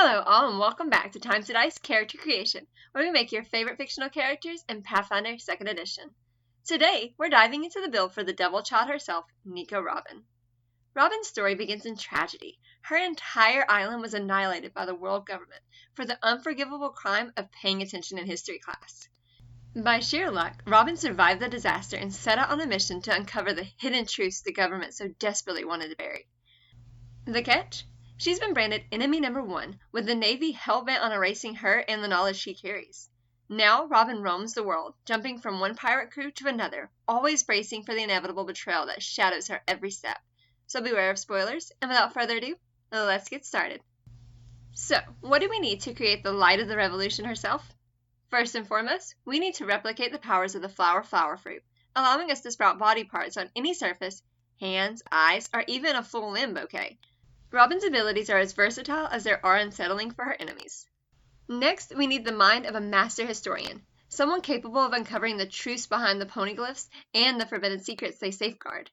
Hello all and welcome back to Times to Dice Character Creation, where we make your favorite fictional characters in Pathfinder 2nd Edition. Today, we're diving into the build for the Devil Child herself, Nico Robin. Robin's story begins in tragedy. Her entire island was annihilated by the world government for the unforgivable crime of paying attention in history class. By sheer luck, Robin survived the disaster and set out on a mission to uncover the hidden truths the government so desperately wanted to bury. The catch? She's been branded enemy number 1, with the Navy hell-bent on erasing her and the knowledge she carries. Now, Robin roams the world, jumping from one pirate crew to another, always bracing for the inevitable betrayal that shadows her every step. So beware of spoilers, and without further ado, let's get started. So, what do we need to create the Light of the Revolution herself? First and foremost, we need to replicate the powers of the flower fruit, allowing us to sprout body parts on any surface, hands, eyes, or even a full limb bouquet. Robin's abilities are as versatile as they are unsettling for her enemies. Next, we need the mind of a master historian, someone capable of uncovering the truths behind the poneglyphs and the forbidden secrets they safeguard.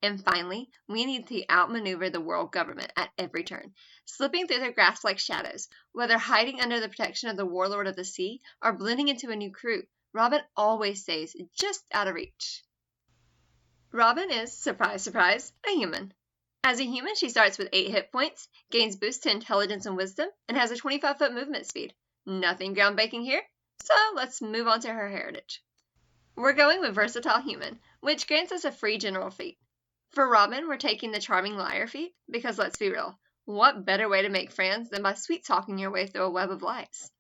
And finally, we need to outmaneuver the world government at every turn, slipping through their grasp like shadows. Whether hiding under the protection of the warlord of the sea or blending into a new crew, Robin always stays just out of reach. Robin is, surprise, surprise, a human. As a human, she starts with 8 hit points, gains boost to intelligence and wisdom, and has a 25-foot movement speed. Nothing groundbreaking here, so let's move on to her heritage. We're going with versatile human, which grants us a free general feat. For Robin, we're taking the charming liar feat, because let's be real, what better way to make friends than by sweet-talking your way through a web of lies?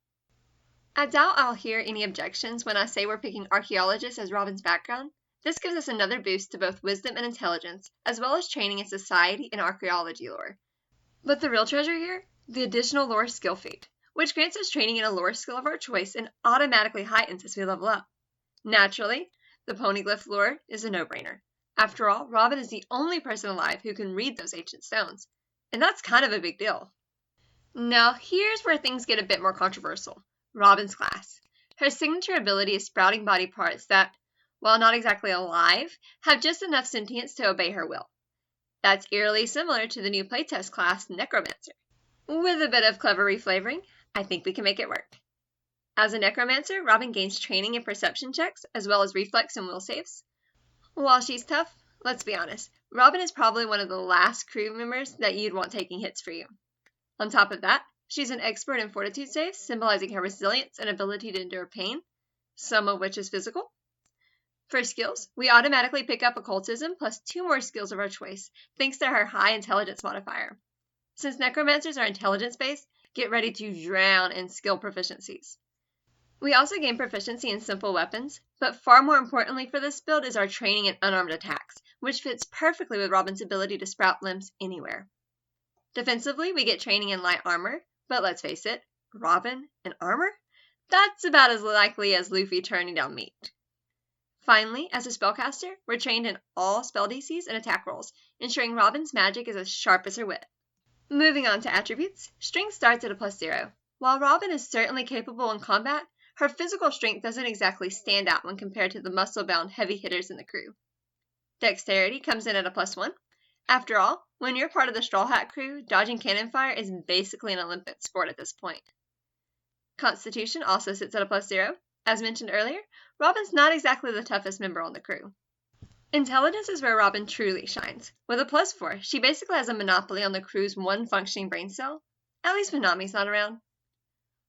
I doubt I'll hear any objections when I say we're picking archaeologist as Robin's background. This gives us another boost to both wisdom and intelligence, as well as training in society and archaeology lore. But the real treasure here? The additional lore skill feat, which grants us training in a lore skill of our choice and automatically heightens as we level up. Naturally, the poneglyph lore is a no-brainer. After all, Robin is the only person alive who can read those ancient stones, and that's kind of a big deal. Now, here's where things get a bit more controversial. Robin's class. Her signature ability is sprouting body parts that, while not exactly alive, have just enough sentience to obey her will. That's eerily similar to the new playtest class, Necromancer. With a bit of clever reflavoring, I think we can make it work. As a Necromancer, Robin gains training in perception checks, as well as reflex and will saves. While she's tough, let's be honest, Robin is probably one of the last crew members that you'd want taking hits for you. On top of that, she's an expert in fortitude saves, symbolizing her resilience and ability to endure pain, some of which is physical. For skills, we automatically pick up occultism plus 2 more skills of our choice, thanks to her high intelligence modifier. Since necromancers are intelligence-based, get ready to drown in skill proficiencies. We also gain proficiency in simple weapons, but far more importantly for this build is our training in unarmed attacks, which fits perfectly with Robin's ability to sprout limbs anywhere. Defensively, we get training in light armor, but let's face it, Robin in armor? That's about as likely as Luffy turning down meat. Finally, as a spellcaster, we're trained in all spell DCs and attack rolls, ensuring Robin's magic is as sharp as her wit. Moving on to attributes, strength starts at a +0. While Robin is certainly capable in combat, her physical strength doesn't exactly stand out when compared to the muscle-bound heavy hitters in the crew. Dexterity comes in at a +1. After all, when you're part of the Straw Hat crew, dodging cannon fire is basically an Olympic sport at this point. Constitution also sits at a +0. As mentioned earlier, Robin's not exactly the toughest member on the crew. Intelligence is where Robin truly shines. With a +4, she basically has a monopoly on the crew's one functioning brain cell, at least when Nami's not around.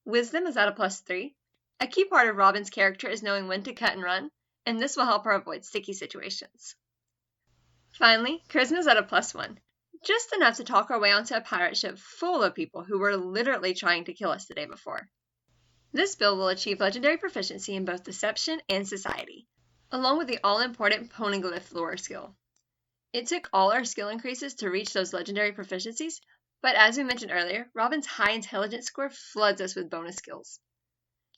Wisdom is at a +3. A key part of Robin's character is knowing when to cut and run, and this will help her avoid sticky situations. Finally, Charisma is at a +1, just enough to talk our way onto a pirate ship full of people who were literally trying to kill us the day before. This build will achieve legendary proficiency in both Deception and Society, along with the all-important Poneglyph lore skill. It took all our skill increases to reach those legendary proficiencies, but as we mentioned earlier, Robin's high intelligence score floods us with bonus skills.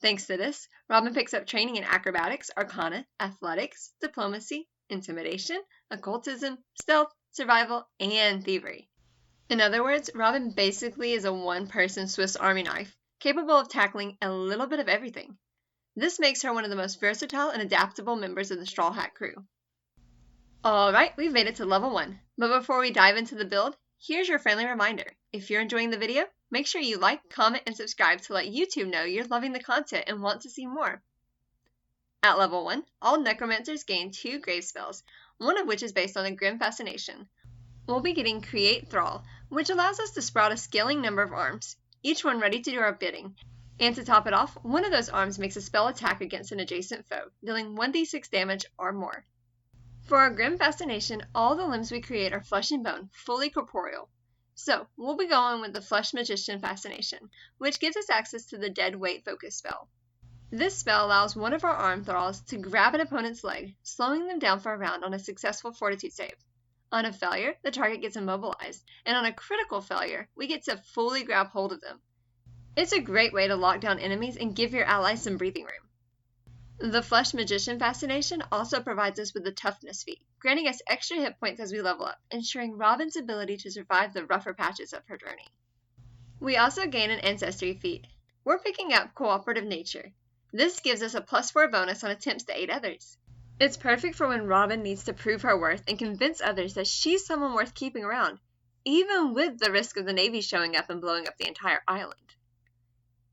Thanks to this, Robin picks up training in acrobatics, arcana, athletics, diplomacy, intimidation, occultism, stealth, survival, and thievery. In other words, Robin basically is a one-person Swiss Army knife, capable of tackling a little bit of everything. This makes her one of the most versatile and adaptable members of the Straw Hat crew. Alright, we've made it to level 1, but before we dive into the build, here's your friendly reminder. If you're enjoying the video, Make sure you like, comment, and subscribe to let YouTube know you're loving the content and want to see more. At level 1, all necromancers gain 2 grave spells, one of which is based on a grim fascination. We'll be getting Create Thrall, which allows us to sprout a scaling number of arms, each one ready to do our bidding. And to top it off, one of those arms makes a spell attack against an adjacent foe, dealing 1d6 damage or more. For our Grim Fascination, all the limbs we create are flesh and bone, fully corporeal. So, we'll be going with the Flesh Magician Fascination, which gives us access to the Dead Weight Focus spell. This spell allows one of our arm thralls to grab an opponent's leg, slowing them down for a round on a successful Fortitude save. On a failure, the target gets immobilized, and on a critical failure, we get to fully grab hold of them. It's a great way to lock down enemies and give your allies some breathing room. The Flesh Magician Fascination also provides us with the Toughness feat, granting us extra hit points as we level up, ensuring Robin's ability to survive the rougher patches of her journey. We also gain an Ancestry feat. We're picking up Cooperative Nature. This gives us a +4 bonus on attempts to aid others. It's perfect for when Robin needs to prove her worth and convince others that she's someone worth keeping around, even with the risk of the Navy showing up and blowing up the entire island.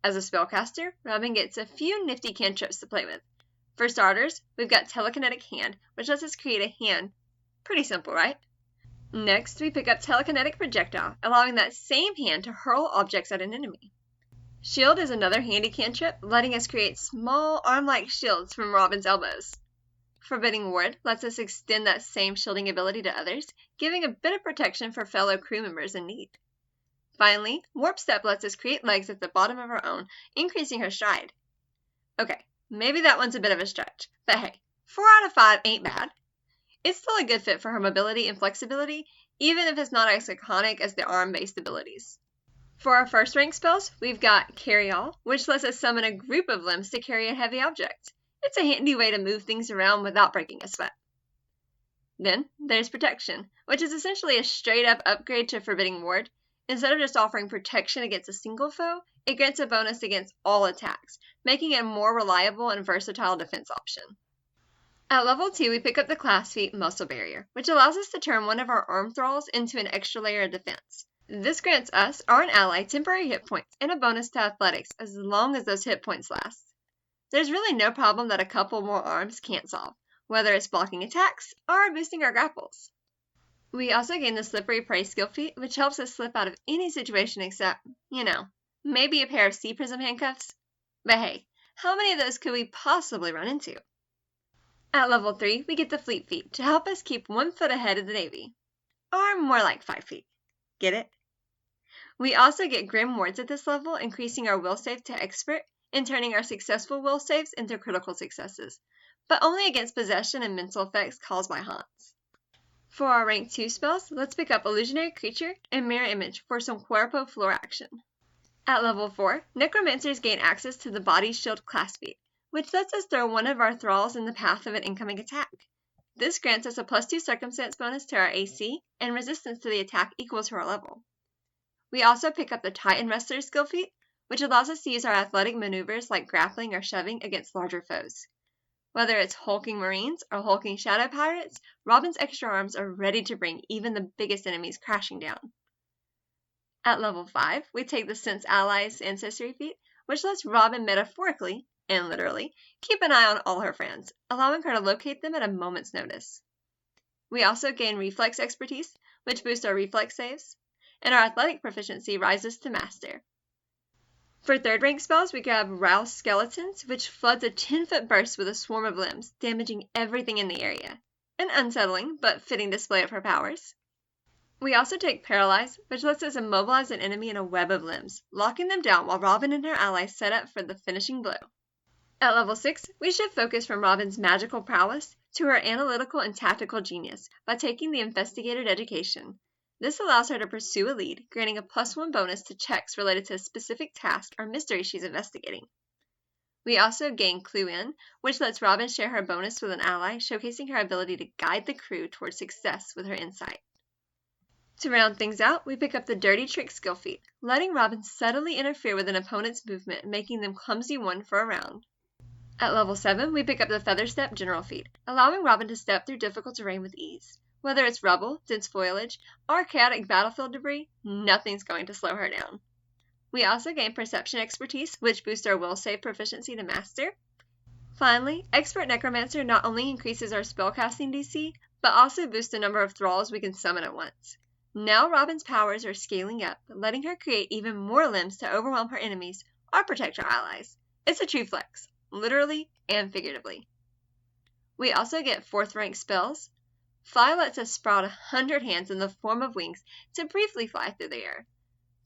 As a spellcaster, Robin gets a few nifty cantrips to play with. For starters, we've got Telekinetic Hand, which lets us create a hand. Pretty simple, right? Next, we pick up Telekinetic Projectile, allowing that same hand to hurl objects at an enemy. Shield is another handy cantrip, letting us create small arm-like shields from Robin's elbows. Forbidding Ward lets us extend that same shielding ability to others, giving a bit of protection for fellow crew members in need. Finally, Warp Step lets us create legs at the bottom of our own, increasing her stride. Okay, maybe that one's a bit of a stretch, but hey, 4 out of 5 ain't bad. It's still a good fit for her mobility and flexibility, even if it's not as iconic as the arm-based abilities. For our first rank spells, we've got Carry All, which lets us summon a group of limbs to carry a heavy object. It's a handy way to move things around without breaking a sweat. Then there's Protection, which is essentially a straight-up upgrade to Forbidding Ward. Instead of just offering protection against a single foe, it grants a bonus against all attacks, making it a more reliable and versatile defense option. At level 2, we pick up the class feat Muscle Barrier, which allows us to turn one of our arm thralls into an extra layer of defense. This grants us or an ally temporary hit points and a bonus to athletics as long as those hit points last. There's really no problem that a couple more arms can't solve, whether it's blocking attacks or boosting our grapples. We also gain the Slippery Prey skill feat, which helps us slip out of any situation except, maybe a pair of Sea Prism handcuffs. But hey, how many of those could we possibly run into? At level 3, we get the Fleet feat to help us keep 1 foot ahead of the Navy. Or more like 5 feet. Get it? We also get Grim Wards at this level, increasing our will save to Expert and turning our successful will saves into critical successes, but only against possession and mental effects caused by haunts. For our rank 2 spells, let's pick up Illusionary Creature and Mirror Image for some Cuerpo Floor action. At level 4, Necromancers gain access to the Body Shield class feat, which lets us throw one of our thralls in the path of an incoming attack. This grants us a +2 circumstance bonus to our AC and resistance to the attack equal to our level. We also pick up the Titan Wrestler skill feat, which allows us to use our athletic maneuvers like grappling or shoving against larger foes. Whether it's hulking Marines or hulking Shadow Pirates, Robin's extra arms are ready to bring even the biggest enemies crashing down. At level 5, we take the Sense Allies Ancestry feat, which lets Robin metaphorically, and literally, keep an eye on all her friends, allowing her to locate them at a moment's notice. We also gain Reflex Expertise, which boosts our reflex saves, and our athletic proficiency rises to Master. For third rank spells, we grab Rouse Skeletons, which floods a 10-foot burst with a swarm of limbs, damaging everything in the area. An unsettling, but fitting display of her powers. We also take Paralyze, which lets us immobilize an enemy in a web of limbs, locking them down while Robin and her allies set up for the finishing blow. At level 6, we shift focus from Robin's magical prowess to her analytical and tactical genius by taking the Investigated Education. This allows her to pursue a lead, granting a +1 bonus to checks related to a specific task or mystery she's investigating. We also gain Clue In, which lets Robin share her bonus with an ally, showcasing her ability to guide the crew towards success with her insight. To round things out, we pick up the Dirty Trick skill feat, letting Robin subtly interfere with an opponent's movement, making them clumsy one for a round. At level 7, we pick up the Feather Step general feat, allowing Robin to step through difficult terrain with ease. Whether it's rubble, dense foliage, or chaotic battlefield debris, nothing's going to slow her down. We also gain Perception Expertise, which boosts our Will Save proficiency to Master. Finally, Expert Necromancer not only increases our spellcasting DC, but also boosts the number of thralls we can summon at once. Now Robin's powers are scaling up, letting her create even more limbs to overwhelm her enemies or protect her allies. It's a true flex, literally and figuratively. We also get 4th rank spells. Fly lets us sprout 100 hands in the form of wings to briefly fly through the air.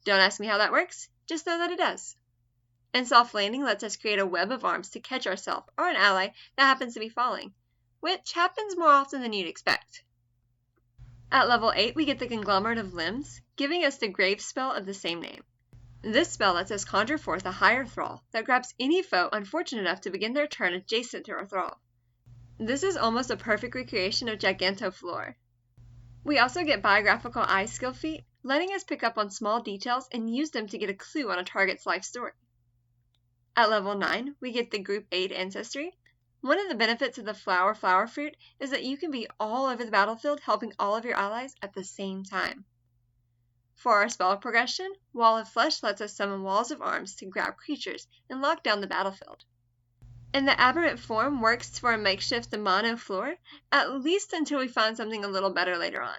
Don't ask me how that works, just know that it does. And Soft Landing lets us create a web of arms to catch ourselves or an ally that happens to be falling, which happens more often than you'd expect. At level 8, we get the Conglomerate of Limbs, giving us the Grave spell of the same name. This spell lets us conjure forth a higher thrall that grabs any foe unfortunate enough to begin their turn adjacent to our thrall. This is almost a perfect recreation of Gigantoflor. We also get Biographical Eye skill feat, letting us pick up on small details and use them to get a clue on a target's life story. At level 9, we get the Group Aid Ancestry. One of the benefits of the flower fruit is that you can be all over the battlefield helping all of your allies at the same time. For our spell progression, Wall of Flesh lets us summon walls of arms to grab creatures and lock down the battlefield. And the Aberrant Form works for a makeshift mono floor, at least until we find something a little better later on.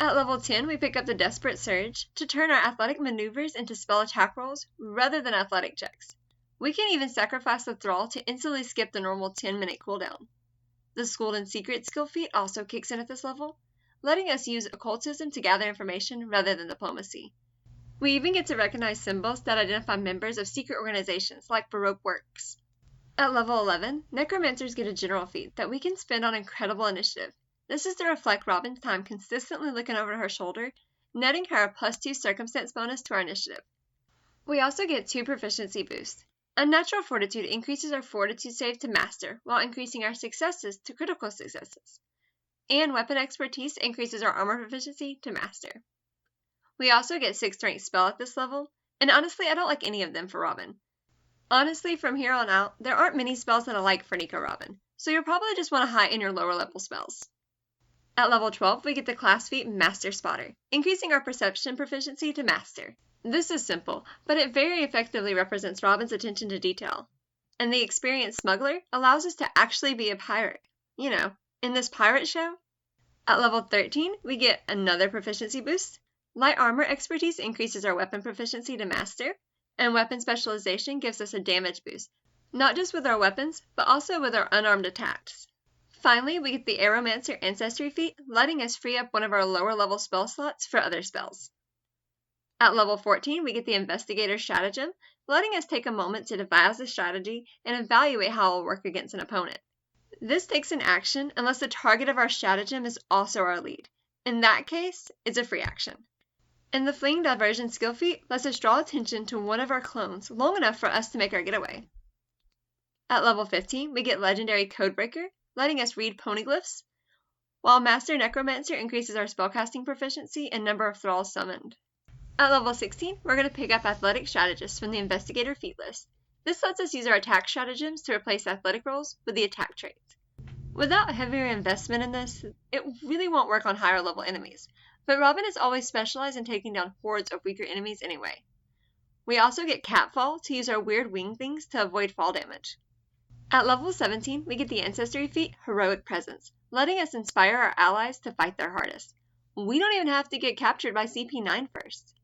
At level 10, we pick up the Desperate Surge to turn our athletic maneuvers into spell attack rolls rather than athletic checks. We can even sacrifice the Thrall to instantly skip the normal 10-minute cooldown. The Schooled in Secret skill feat also kicks in at this level, letting us use occultism to gather information rather than diplomacy. We even get to recognize symbols that identify members of secret organizations like Baroque Works. At level 11, Necromancers get a general feat that we can spend on Incredible Initiative. This is to reflect Robin's time consistently looking over her shoulder, netting her a +2 circumstance bonus to our initiative. We also get 2 proficiency boosts. Unnatural Fortitude increases our Fortitude save to Master, while increasing our successes to critical successes. And Weapon Expertise increases our armor proficiency to Master. We also get 6th rank spell at this level, and honestly I don't like any of them for Robin. Honestly, from here on out, there aren't many spells that I like for Nico Robin, so you'll probably just want to heighten your lower level spells. At level 12, we get the class feat Master Spotter, increasing our perception proficiency to Master. This is simple, but it very effectively represents Robin's attention to detail. And the Experienced Smuggler allows us to actually be a pirate. You know, in this pirate show. At level 13, we get another proficiency boost. Light Armor Expertise increases our weapon proficiency to Master, and Weapon Specialization gives us a damage boost, not just with our weapons, but also with our unarmed attacks. Finally, we get the Aeromancer Ancestry feat, letting us free up one of our lower level spell slots for other spells. At level 14, we get the Investigator Stratagem, letting us take a moment to devise a strategy and evaluate how it will work against an opponent. This takes an action unless the target of our stratagem is also our lead. In that case, it's a free action. And the Fleeing Diversion skill feat lets us draw attention to one of our clones long enough for us to make our getaway. At level 15, we get Legendary Codebreaker, letting us read poneglyphs, while Master Necromancer increases our spellcasting proficiency and number of thralls summoned. At level 16, we're going to pick up Athletic Strategist from the Investigator feat list. This lets us use our attack stratagems to replace athletic rolls with the attack traits. Without heavier investment in this, it really won't work on higher level enemies, but Robin is always specialized in taking down hordes of weaker enemies anyway. We also get Catfall to use our weird wing things to avoid fall damage. At level 17, we get the Ancestry feat Heroic Presence, letting us inspire our allies to fight their hardest. We don't even have to get captured by CP9 first.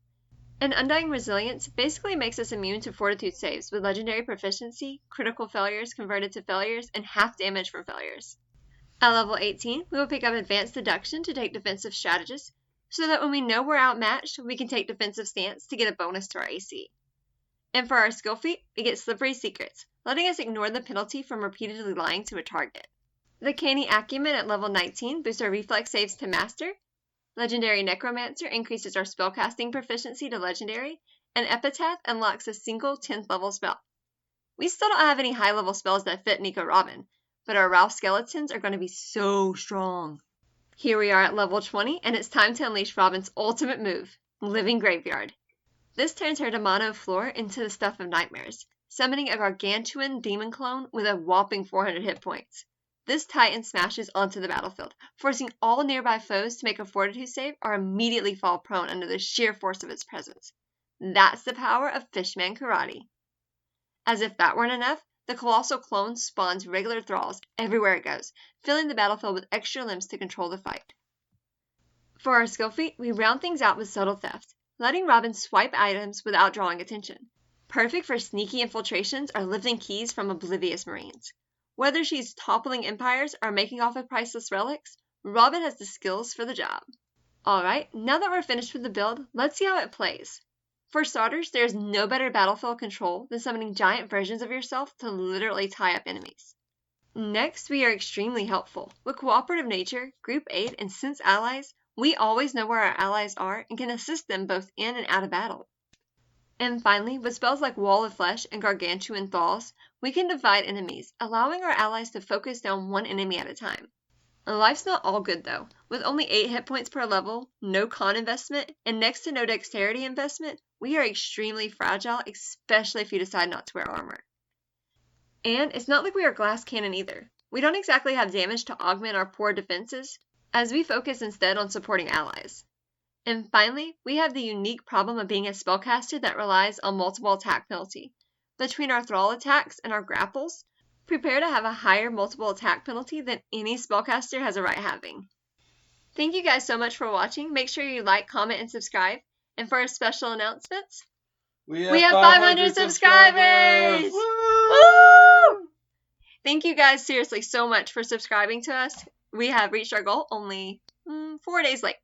And Undying Resilience basically makes us immune to Fortitude saves with legendary proficiency, critical failures converted to failures, and half damage from failures. At level 18, we will pick up Advanced Deduction to take Defensive Strategist, so that when we know we're outmatched, we can take Defensive Stance to get a bonus to our AC. And for our skill feat, we get Slippery Secrets, letting us ignore the penalty from repeatedly lying to a target. The Canny Acumen at level 19 boosts our Reflex saves to Master. Legendary Necromancer increases our spellcasting proficiency to Legendary, and Epitaph unlocks a single 10th level spell. We still don't have any high level spells that fit Nico Robin, but our Ralph Skeletons are going to be so strong. Here we are at level 20, and it's time to unleash Robin's ultimate move, Living Graveyard. This turns her Demano Floor into the Stuff of Nightmares, summoning a gargantuan demon clone with a whopping 400 hit points. This Titan smashes onto the battlefield, forcing all nearby foes to make a Fortitude save or immediately fall prone under the sheer force of its presence. That's the power of Fishman Karate. As if that weren't enough, the colossal clone spawns regular thralls everywhere it goes, filling the battlefield with extra limbs to control the fight. For our skill feat, we round things out with subtle theft, letting Robin swipe items without drawing attention. Perfect for sneaky infiltrations or lifting keys from oblivious marines. Whether she's toppling empires or making off with priceless relics, Robin has the skills for the job. Alright, now that we're finished with the build, let's see how it plays. For starters, there's no better battlefield control than summoning giant versions of yourself to literally tie up enemies. Next, we are extremely helpful. With cooperative nature, group aid, and sense allies, we always know where our allies are and can assist them both in and out of battle. And finally, with spells like Wall of Flesh and Gargantuan Thaws, we can divide enemies, allowing our allies to focus down one enemy at a time. Life's not all good though. With only 8 hit points per level, no con investment, and next to no dexterity investment, we are extremely fragile, especially if you decide not to wear armor. And it's not like we are glass cannon either. We don't exactly have damage to augment our poor defenses, as we focus instead on supporting allies. And finally, we have the unique problem of being a spellcaster that relies on multiple attack penalty. Between our thrall attacks and our grapples, prepare to have a higher multiple attack penalty than any spellcaster has a right having. Thank you guys so much for watching. Make sure you like, comment, and subscribe. And for our special announcements, we have 500 subscribers! Woo! Thank you guys seriously so much for subscribing to us. We have reached our goal only 4 days late.